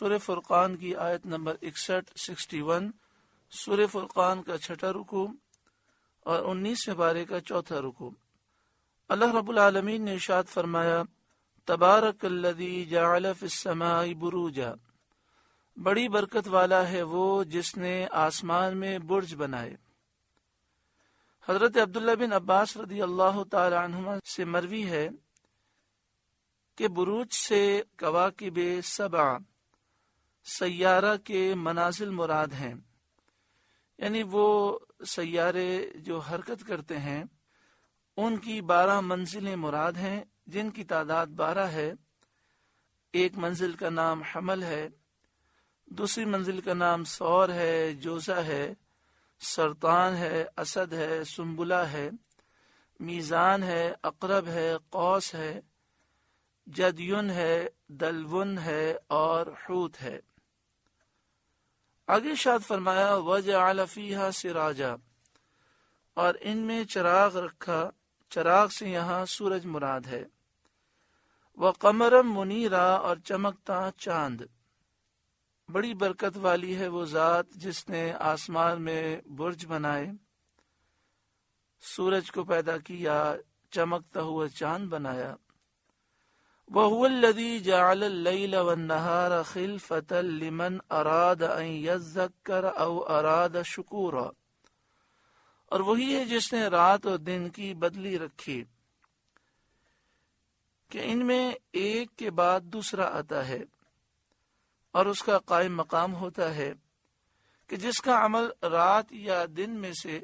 سورہ فرقان کی آیت نمبر 61 سورہ فرقان کا 6واں رکوع اور 19ویں پارے کا 4تھا رکوع۔ اللہ رب العالمین نے ارشاد فرمایا تبارک الذی جعل فی السماء بروجا، بڑی برکت والا ہے وہ جس نے آسمان میں برج بنائے۔ حضرت عبداللہ بن عباس رضی اللہ تعالی عنہما سے مروی ہے کہ بروج سے کواکب سبع سیارہ کے منازل مراد ہیں، یعنی وہ سیارے جو حرکت کرتے ہیں ان کی 12 منزلیں مراد ہیں، جن کی تعداد 12 ہے۔ ایک منزل کا نام حمل ہے، دوسری منزل کا نام ثور ہے، جوزہ ہے، سرطان ہے، اسد ہے، سنبلہ ہے، میزان ہے، اقرب ہے، قوس ہے، جدیون ہے، دلون ہے اور حوت ہے۔ آگے ارشاد فرمایا وجعل فیہا سراجا، اور ان میں چراغ رکھا، چراغ سے یہاں سورج مراد ہے۔ وقمرا منیرا، اور چمکتا چاند۔ بڑی برکت والی ہے وہ ذات جس نے آسمان میں برج بنائے، سورج کو پیدا کیا، چمکتا ہوا چاند بنایا۔ وَهُوَ الَّذِي جَعَلَ اللَّيْلَ وَالنَّهَارَ خِلْفَةً لِمَنْ أَرَادَ أَنْ يَذَّكَّرَ أَوْ أَرَادَ شُكُورًا، اور وہی ہے جس نے رات اور دن کی بدلی رکھی کہ ان میں ایک کے بعد دوسرا آتا ہے، اور اس کا قائم مقام ہوتا ہے کہ جس کا عمل رات یا دن میں سے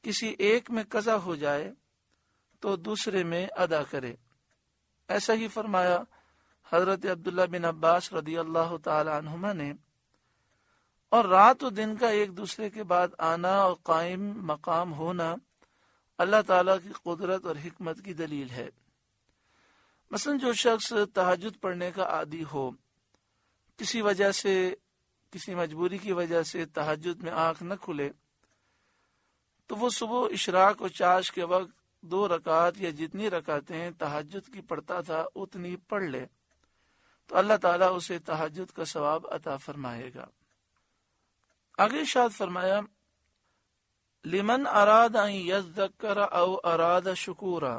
کسی ایک میں قضا ہو جائے تو دوسرے میں ادا کرے۔ ایسا ہی فرمایا حضرت عبداللہ بن عباس رضی اللہ تعالی عنہما نے۔ اور رات و دن کا ایک دوسرے کے بعد آنا اور قائم مقام ہونا اللہ تعالیٰ کی قدرت اور حکمت کی دلیل ہے۔ مثلا جو شخص تہجد پڑھنے کا عادی ہو، کسی وجہ سے، کسی مجبوری کی وجہ سے تہجد میں آنکھ نہ کھلے، تو وہ صبح اشراق و چاش کے وقت 2 رکعت یا جتنی رکعتیں تہجد کی پڑھتا تھا اتنی پڑھ لے تو اللہ تعالیٰ اسے تہجد کا ثواب عطا فرمائے گا۔ آگے ارشاد فرمایا لمن اراد ان یذکر او اراد شکورا،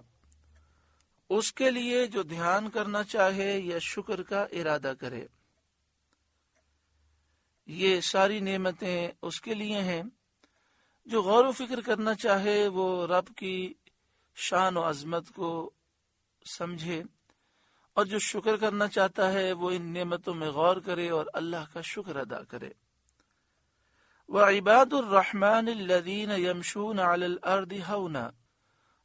اس کے لیے جو دھیان کرنا چاہے یا شکر کا ارادہ کرے۔ یہ ساری نعمتیں اس کے لیے ہیں۔ جو غور و فکر کرنا چاہے وہ رب کی شان و عظمت کو سمجھے، اور جو شکر کرنا چاہتا ہے وہ ان نعمتوں میں غور کرے اور اللہ کا شکر ادا کرے۔ وَعِبَادُ الرَّحْمَنِ الَّذِينَ يَمْشُونَ عَلَى الْأَرْضِ هَوْنًا،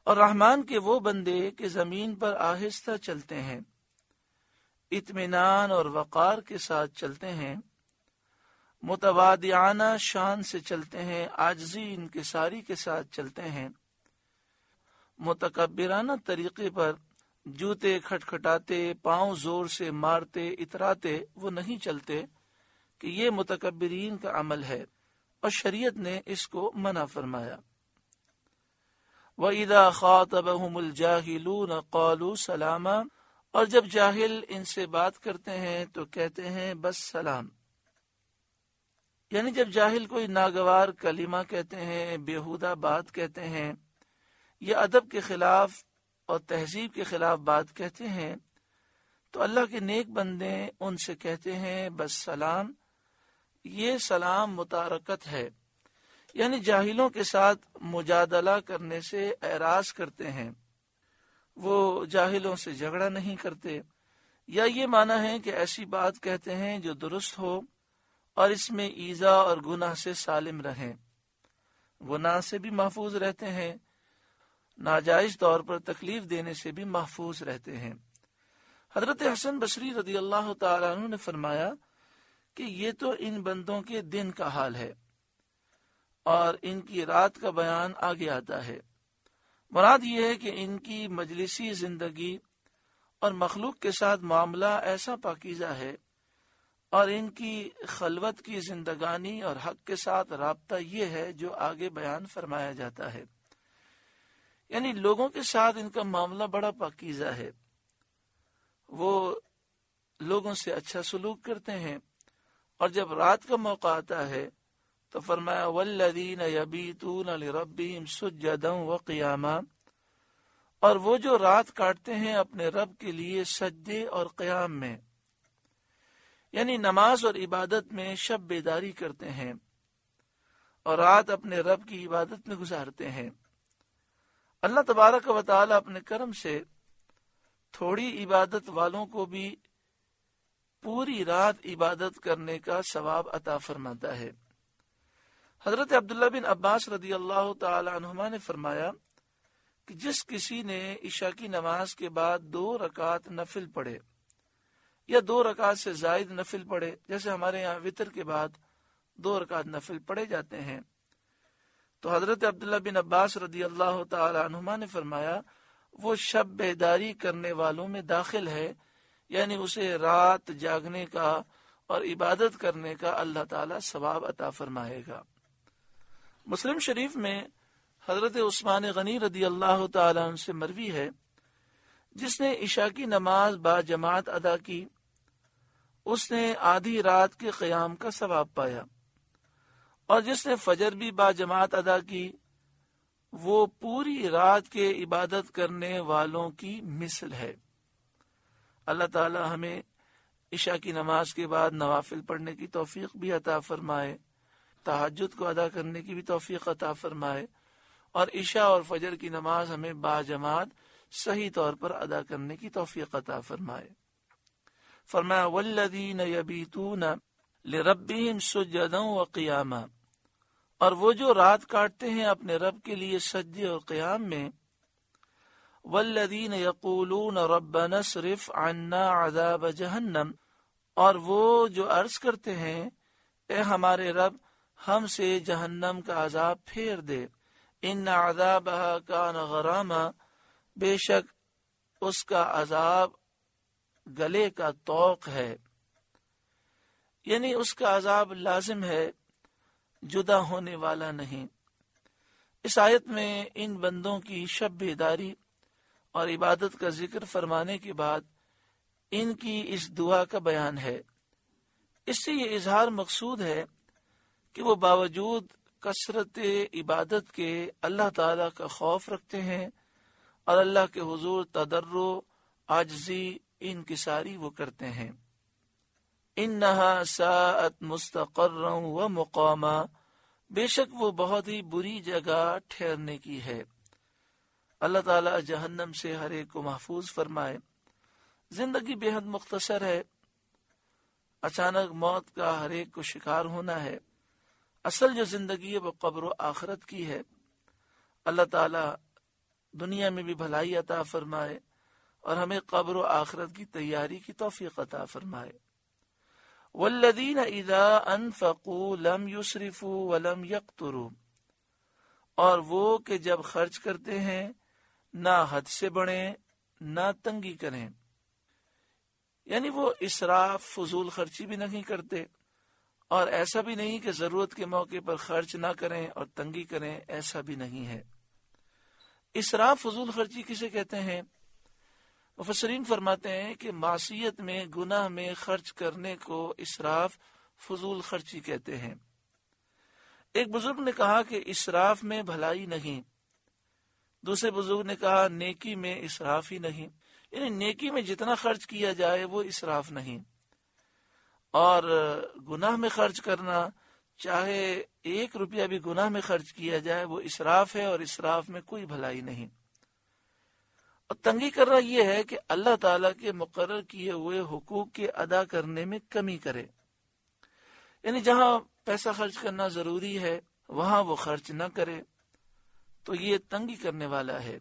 اور رحمان کے وہ بندے کہ زمین پر آہستہ چلتے ہیں، اطمینان اور وقار کے ساتھ چلتے ہیں، متواضعانہ شان سے چلتے ہیں، عاجزی انکساری کے ساتھ چلتے ہیں، متکبرانہ طریقے پر جوتے کھٹکھٹاتے، پاؤں زور سے مارتے اتراتے وہ نہیں چلتے کہ یہ متکبرین کا عمل ہے، اور شریعت نے اس کو منع فرمایا۔ وَإِذَا خَاطَبَهُمُ الْجَاهِلُونَ قَالُوا سَلَامًا، اور جب جاہل ان سے بات کرتے ہیں تو کہتے ہیں بس سلام۔ یعنی جب جاہل کوئی ناگوار کلمہ کہتے ہیں، بیہودہ بات کہتے ہیں، یا ادب کے خلاف اور تہذیب کے خلاف بات کہتے ہیں، تو اللہ کے نیک بندے ان سے کہتے ہیں بس سلام۔ یہ سلام متارکت ہے، یعنی جاہلوں کے ساتھ مجادلہ کرنے سے اعراض کرتے ہیں، وہ جاہلوں سے جھگڑا نہیں کرتے، یا یہ معنی ہے کہ ایسی بات کہتے ہیں جو درست ہو اور اس میں ایذا اور گناہ سے سالم رہیں، گناہ سے بھی محفوظ رہتے ہیں، ناجائز طور پر تکلیف دینے سے بھی محفوظ رہتے ہیں۔ حضرت حسن بصری رضی اللہ تعالیٰ عنہ نے فرمایا کہ یہ تو ان بندوں کے دن کا حال ہے، اور ان کی رات کا بیان آگے آتا ہے۔ مراد یہ ہے کہ ان کی مجلسی زندگی اور مخلوق کے ساتھ معاملہ ایسا پاکیزہ ہے، اور ان کی خلوت کی زندگانی اور حق کے ساتھ رابطہ یہ ہے جو آگے بیان فرمایا جاتا ہے۔ یعنی لوگوں کے ساتھ ان کا معاملہ بڑا پاکیزہ ہے، وہ لوگوں سے اچھا سلوک کرتے ہیں، اور جب رات کا موقع آتا ہے تو فرمایا والذین یبیتون لربہم سجدا وقیاما، اور وہ جو رات کاٹتے ہیں اپنے رب کے لیے سجدے اور قیام میں، یعنی نماز اور عبادت میں شب بیداری کرتے ہیں اور رات اپنے رب کی عبادت میں گزارتے ہیں۔ اللہ تبارک و تعالی اپنے کرم سے تھوڑی عبادت والوں کو بھی پوری رات عبادت کرنے کا ثواب عطا فرماتا ہے۔ حضرت عبداللہ بن عباس رضی اللہ تعالی عنہما نے فرمایا کہ جس کسی نے عشاء کی نماز کے بعد 2 رکعت نفل پڑھے یا 2 رکعت سے زائد نفل پڑھے، جیسے ہمارے یہاں وتر کے بعد 2 رکعت نفل پڑھے جاتے ہیں، تو حضرت عبداللہ بن عباس رضی اللہ تعالی عنہما نے فرمایا وہ شب بیداری کرنے والوں میں داخل ہے، یعنی اسے رات جاگنے کا اور عبادت کرنے کا اللہ تعالی ثواب عطا فرمائے گا۔ مسلم شریف میں حضرت عثمان غنی رضی اللہ تعالی عنہ سے مروی ہے، جس نے عشاء کی نماز با جماعت ادا کی، اس نے آدھی رات کے قیام کا ثواب پایا، اور جس نے فجر بھی با جماعت ادا کی وہ پوری رات کے عبادت کرنے والوں کی مثل ہے۔ اللہ تعالی ہمیں عشاء کی نماز کے بعد نوافل پڑھنے کی توفیق بھی عطا فرمائے، تہجد کو ادا کرنے کی بھی توفیق عطا فرمائے، اور عشاء اور فجر کی نماز ہمیں با جماعت صحیح طور پر ادا کرنے کی توفیق عطا فرمائے۔ فرمایا والذین یبیتون لربہم سجدا وقیاما، اور وہ جو رات کاٹتے ہیں اپنے رب کے لیے سجدے اور قیام میں، والذین یقولون ربنا اصرف عنا عذاب جہنم، اور وہ جو عرض کرتے ہیں اے ہمارے رب ہم سے جہنم کا عذاب پھیر دے، ان عذابها کان غراما، بے شک اس کا عذاب گلے کا طوق ہے، یعنی اس کا عذاب لازم ہے، جدا ہونے والا نہیں۔ اس آیت میں ان بندوں کی شب بیداری اور عبادت کا ذکر فرمانے کے بعد ان کی اس دعا کا بیان ہے۔ اس سے یہ اظہار مقصود ہے کہ وہ باوجود کثرت عبادت کے اللہ تعالی کا خوف رکھتے ہیں اور اللہ کے حضور تضرع، عاجزی، انکساری وہ کرتے ہیں۔ انہا ساءت مستقرا و مقاما، بے شک وہ بہت ہی بری جگہ ٹھہرنے کی ہے۔ اللہ تعالی جہنم سے ہر ایک کو محفوظ فرمائے۔ زندگی بے حد مختصر ہے، اچانک موت کا ہر ایک کو شکار ہونا ہے۔ اصل جو زندگی ہے وہ قبر و آخرت کی ہے۔ اللہ تعالی دنیا میں بھی بھلائی عطا فرمائے اور ہمیں قبر و آخرت کی تیاری کی توفیق عطا فرمائے۔ والذین اذا انفقوا لم یسرفوا ولم یقتروا، اور وہ کہ جب خرچ کرتے ہیں نہ حد سے بڑھیں نہ تنگی کریں، یعنی وہ اسراف فضول خرچی بھی نہیں کرتے، اور ایسا بھی نہیں کہ ضرورت کے موقع پر خرچ نہ کریں اور تنگی کریں، ایسا بھی نہیں ہے۔ اسراف فضول خرچی کسے کہتے ہیں؟ مفسرین فرماتے ہیں کہ معصیت میں، گناہ میں خرچ کرنے کو اسراف فضول خرچی کہتے ہیں۔ ایک بزرگ نے کہا کہ اسراف میں بھلائی نہیں، دوسرے بزرگ نے کہا نیکی میں اسراف ہی نہیں، یعنی نیکی میں جتنا خرچ کیا جائے وہ اسراف نہیں، اور گناہ میں خرچ کرنا، چاہے 1 روپیہ بھی گناہ میں خرچ کیا جائے وہ اسراف ہے، اور اسراف میں کوئی بھلائی نہیں۔ اور تنگی کرنا یہ ہے کہ اللہ تعالیٰ کے مقرر کیے ہوئے حقوق کے ادا کرنے میں کمی کرے، یعنی جہاں پیسہ خرچ کرنا ضروری ہے وہاں وہ خرچ نہ کرے، تو یہ تنگی کرنے والا ہے۔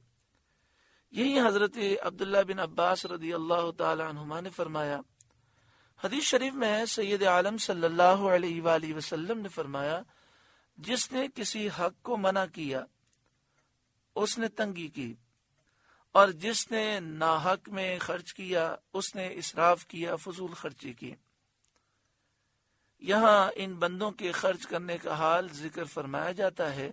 یہی حضرت عبداللہ بن عباس رضی اللہ تعالی عنہما نے فرمایا۔ حدیث شریف میں ہے سید عالم صلی اللہ علیہ وآلہ وسلم نے فرمایا جس نے کسی حق کو منع کیا اس نے تنگی کی، اور جس نے ناحق میں خرچ کیا اس نے اسراف کیا، فضول خرچی کی۔ یہاں ان بندوں کے خرچ کرنے کا حال ذکر فرمایا جاتا ہے،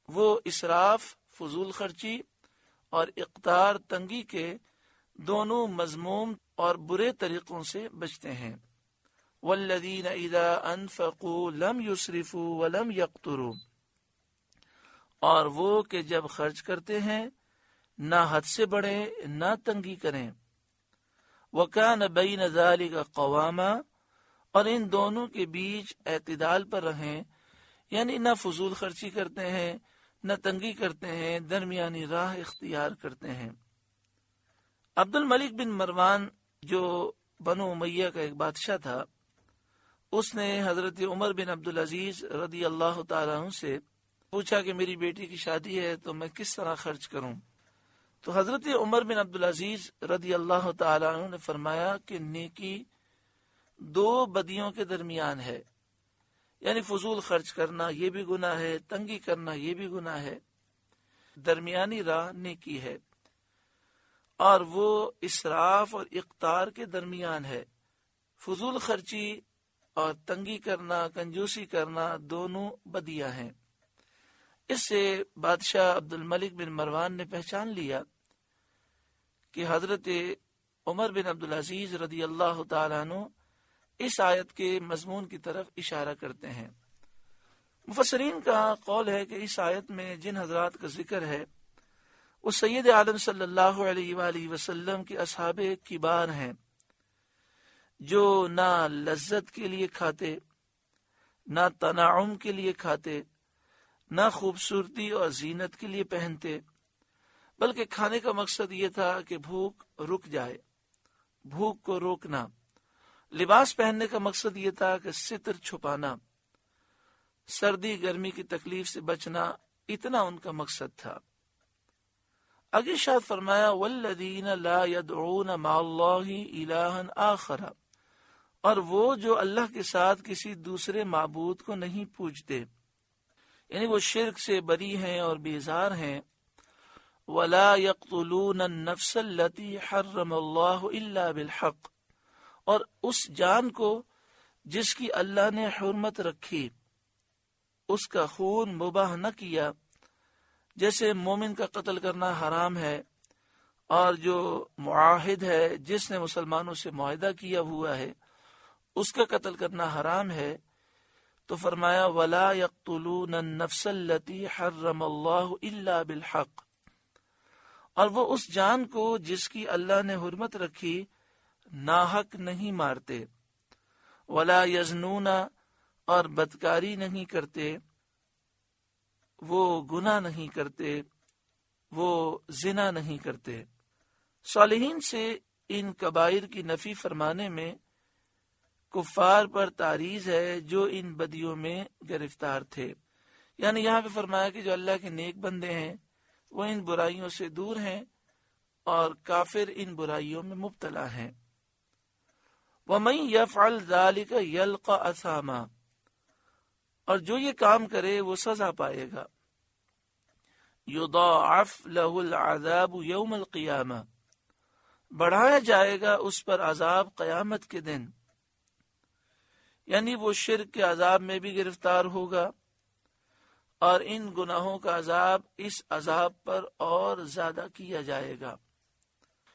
وہ اسراف، فضول خرچی اور اقتار، تنگی کے دونوں مذموم اور برے طریقوں سے بچتے ہیں۔ والذین اذا انفقوا لم یسرفوا ولم یقتروا، اور وہ کہ جب خرچ کرتے ہیں نہ حد سے بڑھے نہ تنگی کریں۔ وَكَانَ بَيْنَ ذَلِكَ قَوَامًا، اور ان دونوں کے بیچ اعتدال پر رہیں، یعنی نہ فضول خرچی کرتے ہیں نہ تنگی کرتے ہیں، درمیانی راہ اختیار کرتے ہیں۔ عبد الملک بن مروان جو بنو امیہ کا ایک بادشاہ تھا، اس نے حضرت عمر بن عبدالعزیز رضی اللہ تعالیٰ عنہ سے پوچھا کہ میری بیٹی کی شادی ہے تو میں کس طرح خرچ کروں؟ تو حضرت عمر بن عبدالعزیز رضی اللہ تعالیٰ عنہ نے فرمایا کہ نیکی دو بدیوں کے درمیان ہے، یعنی فضول خرچ کرنا یہ بھی گناہ ہے، تنگی کرنا یہ بھی گناہ ہے، درمیانی راہ نیکی ہے، اور وہ اسراف اور اقتار کے درمیان ہے۔ فضول خرچی اور تنگی کرنا، کنجوسی کرنا دونوں بدیاں ہیں۔ اس سے بادشاہ عبد الملک بن مروان نے پہچان لیا کہ حضرت عمر بن عبدالعزیز رضی اللہ تعالیٰ عنہ اس آیت کے مضمون کی طرف اشارہ کرتے ہیں۔ مفسرین کا قول ہے کہ اس آیت میں جن حضرات کا ذکر ہے وہ سید عالم صلی اللہ علیہ وآلہ وسلم کے اصحاب کبار ہیں، جو نہ لذت کے لیے کھاتے، نہ تنعم کے لیے کھاتے، نہ خوبصورتی اور زینت کے لیے پہنتے، بلکہ کھانے کا مقصد یہ تھا کہ بھوک رک جائے، بھوک کو روکنا۔ لباس پہننے کا مقصد یہ تھا کہ ستر چھپانا، سردی گرمی کی تکلیف سے بچنا، اتنا ان کا مقصد تھا۔ آگے شاید فرمایا والذین لا يدعون مع اللہ الہا آخر، اور وہ جو اللہ کے ساتھ کسی دوسرے معبود کو نہیں پوجتے، یعنی وہ شرک سے بری ہیں اور بیزار ہیں۔ ولا يقتلون النفس التي حرم اللہ الا بالحق، اور اس جان کو جس کی اللہ نے حرمت رکھی اس کا خون مباح نہ کیا، جیسے مومن کا قتل کرنا حرام ہے، اور جو معاہد ہے جس نے مسلمانوں سے معاہدہ کیا ہوا ہے اس کا قتل کرنا حرام ہے۔ تو فرمایا ولا يقتلون النفس التي حرم اللہ الا بالحق، اور وہ اس جان کو جس کی اللہ نے حرمت رکھی ناحق نہیں مارتے۔ ولا یزنون، اور بدکاری نہیں کرتے، وہ گناہ نہیں کرتے، وہ زنا نہیں کرتے۔ صالحین سے ان کبائر کی نفی فرمانے میں کفار پر تعریض ہے جو ان بدیوں میں گرفتار تھے، یعنی یہاں پہ فرمایا کہ جو اللہ کے نیک بندے ہیں وہ ان برائیوں سے دور ہیں اور کافر ان برائیوں میں مبتلا ہیں۔ وَمَن يَفْعَلْ ذَلِكَ يَلْقَ أَثَامًا، اور جو یہ کام کرے وہ سزا پائے گا۔ يُضَاعَفْ لَهُ الْعَذَابُ يَوْمَ الْقِيَامَةِ، بڑھایا جائے گا اس پر عذاب قیامت کے دن، یعنی وہ شرک کے عذاب میں بھی گرفتار ہوگا اور ان گناہوں کا عذاب اس عذاب پر اور زیادہ کیا جائے گا۔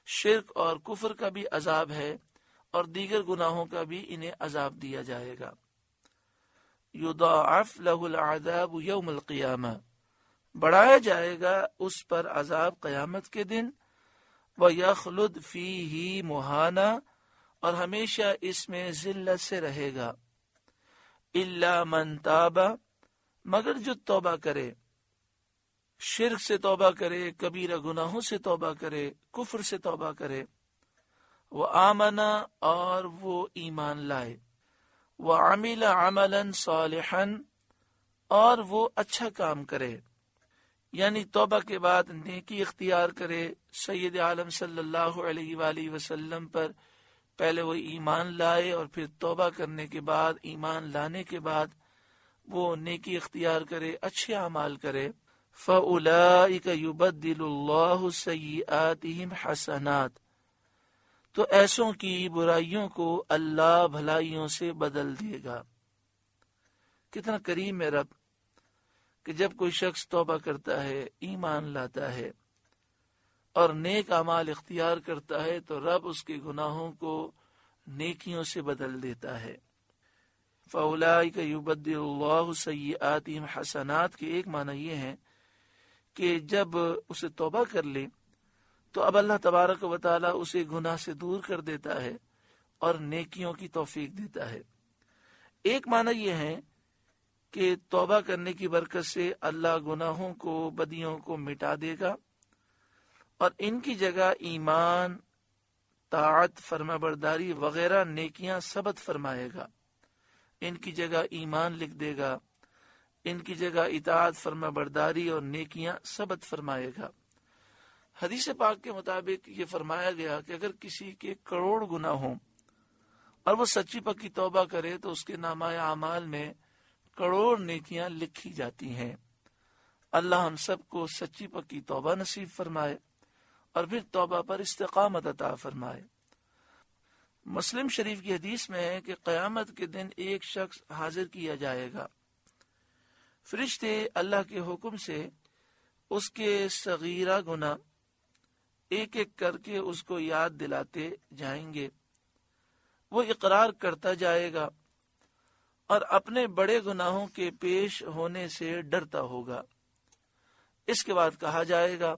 شرک اور کفر کا بھی عذاب ہے اور دیگر گناہوں کا بھی انہیں عذاب دیا جائے گا۔ یضاعف لہ العذاب یوم القیامہ، بڑھایا جائے گا اس پر عذاب قیامت کے دن۔ وَيَخْلُدْ فِيهِ مُهَانًا، اور ہمیشہ اس میں ذلت سے رہے گا۔ الا من تاب، مگر جو توبہ کرے، شرک سے توبہ کرے، کبیرہ گناہوں سے توبہ کرے، کفر سے توبہ کرے۔ وآمن، اور وہ ایمان لائے۔ وعمل عملا صالحا، اور وہ اچھا کام کرے، یعنی توبہ کے بعد نیکی اختیار کرے، سید عالم صلی اللہ علیہ وآلہ وسلم پر پہلے وہ ایمان لائے اور پھر توبہ کرنے کے بعد، ایمان لانے کے بعد وہ نیکی اختیار کرے، اچھے اعمال کرے۔ فَأُولَئِكَ يُبَدِّلُ اللَّهُ سَيِّئَاتِهِمْ حَسَنَاتٍ، تو ایسوں کی برائیوں کو اللہ بھلائیوں سے بدل دے گا۔ کتنا کریم ہے رب کہ جب کوئی شخص توبہ کرتا ہے، ایمان لاتا ہے اور نیک اعمال اختیار کرتا ہے تو رب اس کے گناہوں کو نیکیوں سے بدل دیتا ہے۔ فَأُولَٰئِكَ يُبَدِّلُ اللَّهُ سَيِّئَاتِهِمْ حَسَنَات کے ایک معنی یہ ہے کہ جب اسے توبہ کر لے تو اب اللہ تبارک و تعالیٰ اسے گناہ سے دور کر دیتا ہے اور نیکیوں کی توفیق دیتا ہے۔ ایک معنی یہ ہے کہ توبہ کرنے کی برکت سے اللہ گناہوں کو، بدیوں کو مٹا دے گا اور ان کی جگہ ایمان، طاعت، فرما برداری وغیرہ نیکیاں ثبت فرمائے گا۔ ان کی جگہ ایمان لکھ دے گا، ان کی جگہ اطاعت، فرما برداری اور نیکیاں ثبت فرمائے گا۔ حدیث پاک کے مطابق یہ فرمایا گیا کہ اگر کسی کے کروڑ گناہ ہوں اور وہ سچی پکی توبہ کرے تو اس کے نامہ اعمال میں کروڑ نیکیاں لکھی جاتی ہیں۔ اللہ ہم سب کو سچی پکی توبہ نصیب فرمائے اور پھر توبہ پر استقامت عطا فرمائے۔ مسلم شریف کی حدیث میں ہے کہ قیامت کے دن ایک شخص حاضر کیا جائے گا، فرشتے اللہ کے حکم سے اس کے صغیرہ گناہ ایک ایک کر کے اس کو یاد دلاتے جائیں گے۔ وہ اقرار کرتا جائے گا اور اپنے بڑے گناہوں کے پیش ہونے سے ڈرتا ہوگا۔ اس کے بعد کہا جائے گا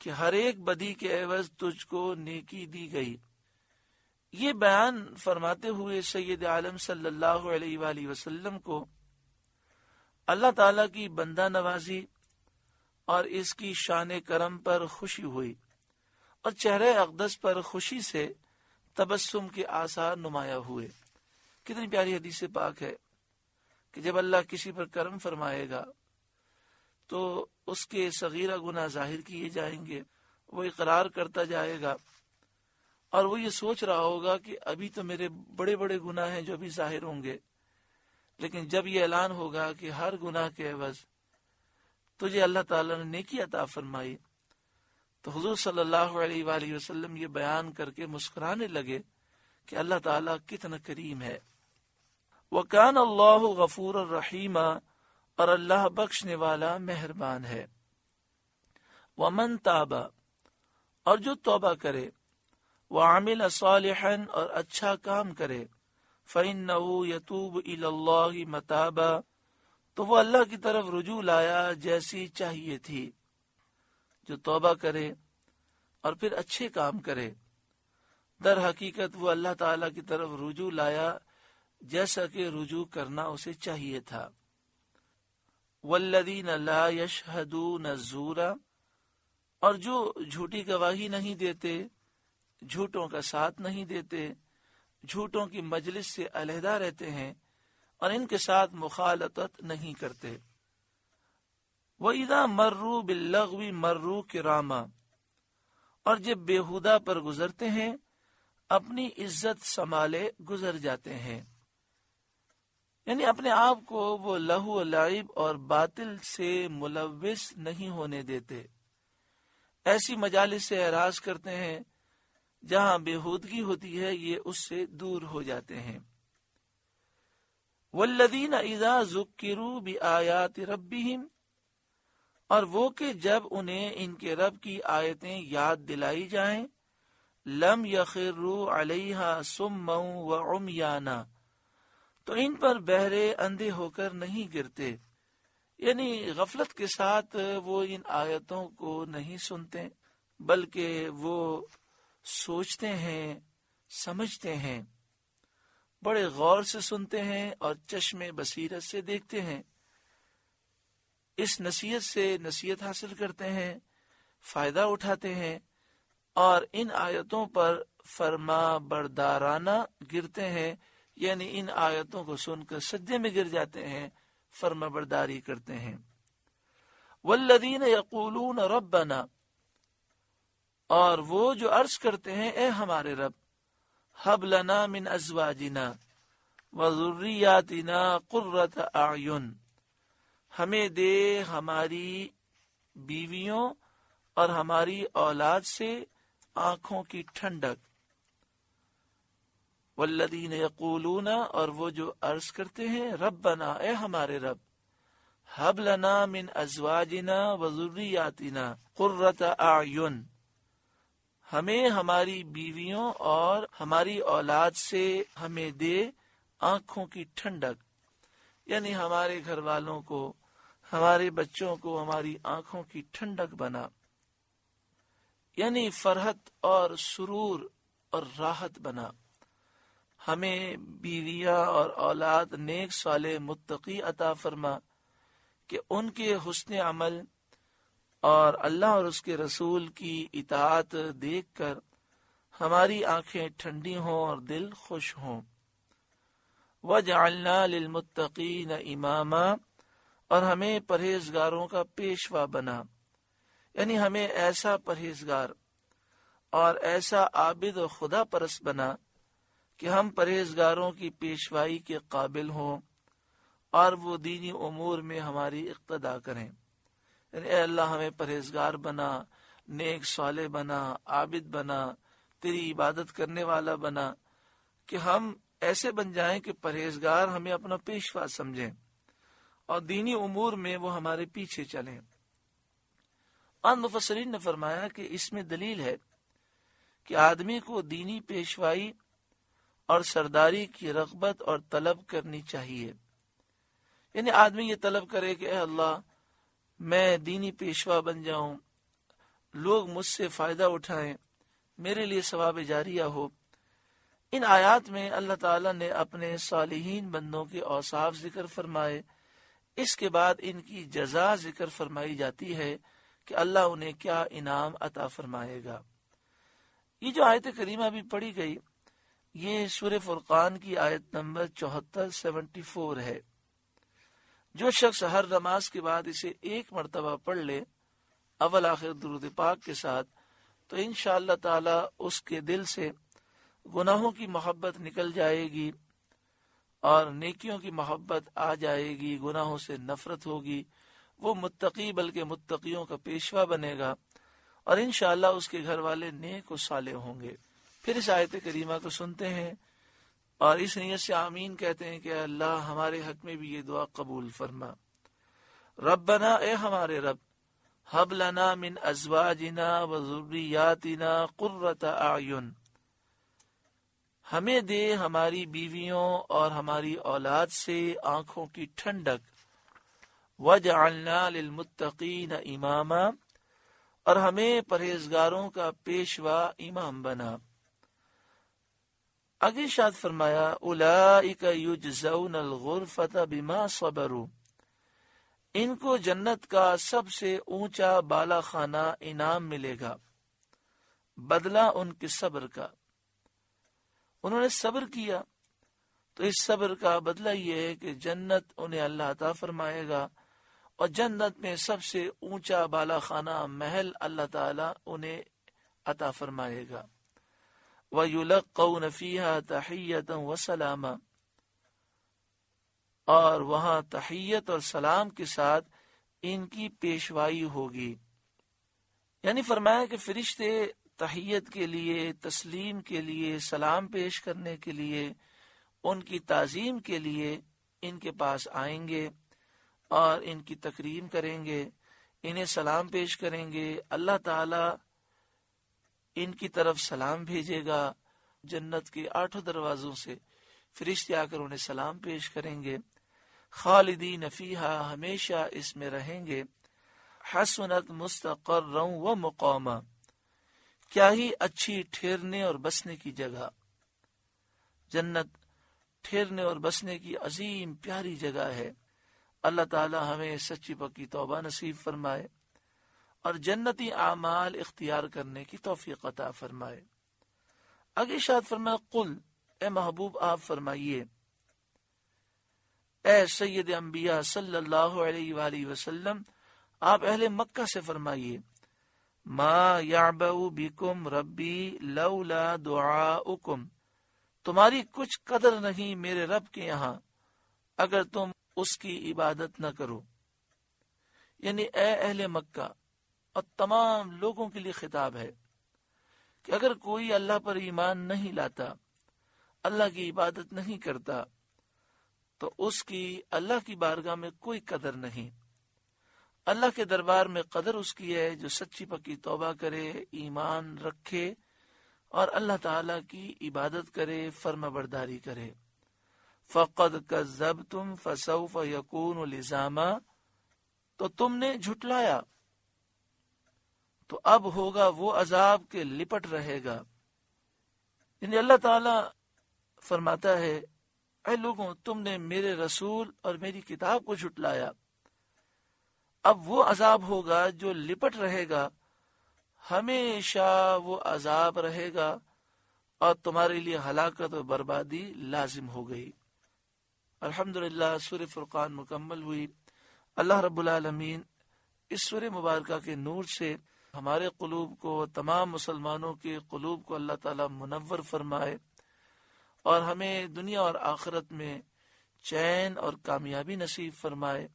کہ ہر ایک بدی کے عوض تجھ کو نیکی دی گئی۔ یہ بیان فرماتے ہوئے سید عالم صلی اللہ علیہ وآلہ وسلم کو اللہ تعالیٰ کی بندہ نوازی اور اس کی شان کرم پر خوشی ہوئی اور چہرے اقدس پر خوشی سے تبسم کے آثار نمایاں ہوئے۔ کتنی پیاری حدیث پاک ہے کہ جب اللہ کسی پر کرم فرمائے گا تو اس کے صغیرہ گناہ ظاہر کیے جائیں گے، وہ اقرار کرتا جائے گا اور وہ یہ سوچ رہا ہوگا کہ ابھی تو میرے بڑے بڑے گناہ ہیں جو ابھی ظاہر ہوں گے، لیکن جب یہ اعلان ہوگا کہ ہر گناہ کے عوض تجھے اللہ تعالیٰ نے نیکی عطا فرمائی، تو حضور صلی اللہ علیہ وآلہ وسلم یہ بیان کر کے مسکرانے لگے کہ اللہ تعالیٰ کتنا کریم ہے۔ وَكَانَ اللَّهُ غَفُورًا رَحِيمًا، اور اللہ بخشنے والا مہربان ہے۔ وَمَن تَابَ، اور جو توبہ کرے، وَعَمِلَ صَالِحًا، اور اچھا کام کرے، فَإِنَّهُ يَتُوبُ إِلَى اللَّهِ مَتَابًا، تو وہ اللہ کی طرف رجوع لایا جیسی چاہیے تھی۔ جو توبہ کرے اور پھر اچھے کام کرے، در حقیقت وہ اللہ تعالیٰ کی طرف رجوع لایا جیسا کہ رجوع کرنا اسے چاہیے تھا۔ والذین لا یشہدون الزور، اور جو جھوٹی گواہی نہیں دیتے، جھوٹوں کا ساتھ نہیں دیتے، جھوٹوں کی مجلس سے علیحدہ رہتے ہیں اور ان کے ساتھ مخالطت نہیں کرتے۔ وَإِذَا مَرُّوا بِاللَّغْوِ مَرُّوا كِرَامًا، اور جب بےہودہ پر گزرتے ہیں اپنی عزت سنبھالے گزر جاتے ہیں، یعنی اپنے آپ کو وہ لہو و لعب اور باطل سے ملوث نہیں ہونے دیتے، ایسی مجالس سے اعراض کرتے ہیں جہاں بےہودگی ہوتی ہے، یہ اس سے دور ہو جاتے ہیں۔ والذین اذا ذکروا بآیات ربہم، اور وہ کہ جب انہیں ان کے رب کی آیتیں یاد دلائی جائیں، لم یخروا علیہا صما وعمیانا، تو ان پر بہرے اندھے ہو کر نہیں گرتے، یعنی غفلت کے ساتھ وہ ان آیتوں کو نہیں سنتے، بلکہ وہ سوچتے ہیں، سمجھتے ہیں، بڑے غور سے سنتے ہیں اور چشم بصیرت سے دیکھتے ہیں، اس نصیحت سے نصیحت حاصل کرتے ہیں، فائدہ اٹھاتے ہیں اور ان آیتوں پر فرما بردارانہ گرتے ہیں، یعنی ان آیتوں کو سن کر سجدے میں گر جاتے ہیں، فرما برداری کرتے ہیں۔ والذین یقولون ربنا، اور وہ جو عرض کرتے ہیں اے ہمارے رب، ہب لنا من ازواجنا وذریاتنا قرۃ اعین، ہمیں دے ہماری بیویوں اور ہماری اولاد سے آنکھوں کی ٹھنڈک۔ والذین یقولون، اور وہ جو عرض کرتے ہیں ربنا، اے ہمارے رب، ہب لنا من ازواجنا وذریاتنا قرۃ اعین، ہمیں ہماری بیویوں اور ہماری اولاد سے ہمیں دے آنکھوں کی ٹھنڈک، یعنی ہمارے گھر والوں کو، ہمارے بچوں کو ہماری آنکھوں کی ٹھنڈک بنا، یعنی فرحت اور سرور اور راحت بنا۔ ہمیں بیویاں اور اولاد نیک صالح متقی عطا فرما کہ ان کے حسن عمل اور اللہ اور اس کے رسول کی اطاعت دیکھ کر ہماری آنکھیں ٹھنڈی ہوں اور دل خوش ہوں۔ وَجَعَلْنَا لِلْمُتَّقِينَ إِمَامًا، اور ہمیں پرہیزگاروں کا پیشوا بنا، یعنی ہمیں ایسا پرہیزگار اور ایسا عابد و خدا پرست بنا کہ ہم پرہیزگاروں کی پیشوائی کے قابل ہوں اور وہ دینی امور میں ہماری اقتدا کریں۔ یعنی اے اللہ ہمیں پرہیزگار بنا، نیک صالح بنا، عابد بنا، تیری عبادت کرنے والا بنا، کہ ہم ایسے بن جائیں کہ پرہیزگار ہمیں اپنا پیشوا سمجھیں اور دینی امور میں وہ ہمارے پیچھے چلیں۔ اور مفسرین نے فرمایا کہ اس میں دلیل ہے کہ آدمی کو دینی پیشوائی اور سرداری کی رغبت اور طلب کرنی چاہیے، یعنی آدمی یہ طلب کرے کہ اے اللہ میں دینی پیشوا بن جاؤں، لوگ مجھ سے فائدہ اٹھائیں، میرے لیے ثواب جاریہ ہو۔ ان آیات میں اللہ تعالیٰ نے اپنے صالحین بندوں کے اوصاف ذکر فرمائے، اس کے بعد ان کی جزا ذکر فرمائی جاتی ہے کہ اللہ انہیں کیا انعام عطا فرمائے گا۔ یہ جو آیت کریمہ بھی پڑھی گئی یہ سورہ فرقان کی آیت نمبر 74 ہے۔ جو شخص ہر نماز کے بعد اسے ایک مرتبہ پڑھ لے اول آخر درود پاک کے ساتھ، تو انشاءاللہ تعالی اس کے دل سے گناہوں کی محبت نکل جائے گی اور نیکیوں کی محبت آ جائے گی، گناہوں سے نفرت ہوگی، وہ متقی بلکہ متقیوں کا پیشوا بنے گا اور انشاءاللہ اس کے گھر والے نیک و صالح ہوں گے۔ پھر اس آیت کریمہ کو سنتے ہیں اور اس نیت سے آمین کہتے ہیں کہ اللہ ہمارے حق میں بھی یہ دعا قبول فرما۔ ربنا، اے ہمارے رب، ہب لنا من ازواجنا و ذریاتنا قرۃ اعین، ہمیں دے ہماری بیویوں اور ہماری اولاد سے آنکھوں کی ٹھنڈک، وجعلنا للمتقین اماما، اور ہمیں پرہیزگاروں کا پیشوا امام بنا۔ آگے ارشاد فرمایا اولئک یجزون الغرفۃ بما صبروا، ان کو جنت کا سب سے اونچا بالا خانہ انعام ملے گا، بدلہ ان کے صبر کا۔ انہوں نے صبر کیا تو اس صبر کا بدلہ یہ ہے کہ جنت انہیں اللہ عطا فرمائے گا، اور جنت میں سب سے اونچا بالا خانہ محل اللہ تعالی انہیں عطا فرمائے گا۔ وَيُلَقَّوْنَ فِيهَا تَحِيَّةً وَسَلَامًا، اور وہاں تحیت اور سلام کے ساتھ ان کی پیشوائی ہوگی۔ یعنی فرمایا کہ فرشتے تحیت کے لیے، تسلیم کے لیے، سلام پیش کرنے کے لیے، ان کی تعظیم کے لیے ان کے پاس آئیں گے اور ان کی تکریم کریں گے، انہیں سلام پیش کریں گے۔ اللہ تعالی ان کی طرف سلام بھیجے گا، جنت کے 8 دروازوں سے فرشتے آ کر انہیں سلام پیش کریں گے۔ خالدین فیہا، ہمیشہ اس میں رہیں گے۔ حسنت مستقرا و مقاما، کیا ہی اچھی ٹھہرنے اور بسنے کی جگہ۔ جنت ٹھہرنے اور بسنے کی عظیم پیاری جگہ ہے۔ اللہ تعالی ہمیں سچی پکی توبہ نصیب فرمائے اور جنتی اعمال اختیار کرنے کی توفیق عطا فرمائے۔ آگے ارشاد فرمائے قل، اے محبوب آپ فرمائیے، اے سید انبیاء صلی اللہ علیہ وآلہ وسلم، آپ اہل مکہ سے فرمائیے، ما یعبأ بکم ربی لولا دعاؤکم، تمہاری کچھ قدر نہیں میرے رب کے یہاں اگر تم اس کی عبادت نہ کرو۔ یعنی اے اہل مکہ اور تمام لوگوں کے لیے خطاب ہے کہ اگر کوئی اللہ پر ایمان نہیں لاتا، اللہ کی عبادت نہیں کرتا، تو اس کی اللہ کی بارگاہ میں کوئی قدر نہیں۔ اللہ کے دربار میں قدر اس کی ہے جو سچی پکی توبہ کرے، ایمان رکھے اور اللہ تعالی کی عبادت کرے، فرما برداری کرے۔ فقد کذبتم فسوف یکون لزاما، تو تم نے جھٹلایا تو اب ہوگا وہ عذاب کے لپٹ رہے گا۔ یعنی اللہ تعالی فرماتا ہے اے لوگوں، تم نے میرے رسول اور میری کتاب کو جھٹلایا، اب وہ عذاب ہوگا جو لپٹ رہے گا، ہمیشہ وہ عذاب رہے گا اور تمہارے لیے ہلاکت و بربادی لازم ہو گئی۔ الحمدللہ سورہ فرقان مکمل ہوئی۔ اللہ رب العالمین اس سورہ مبارکہ کے نور سے ہمارے قلوب کو، تمام مسلمانوں کے قلوب کو اللہ تعالی منور فرمائے اور ہمیں دنیا اور آخرت میں چین اور کامیابی نصیب فرمائے۔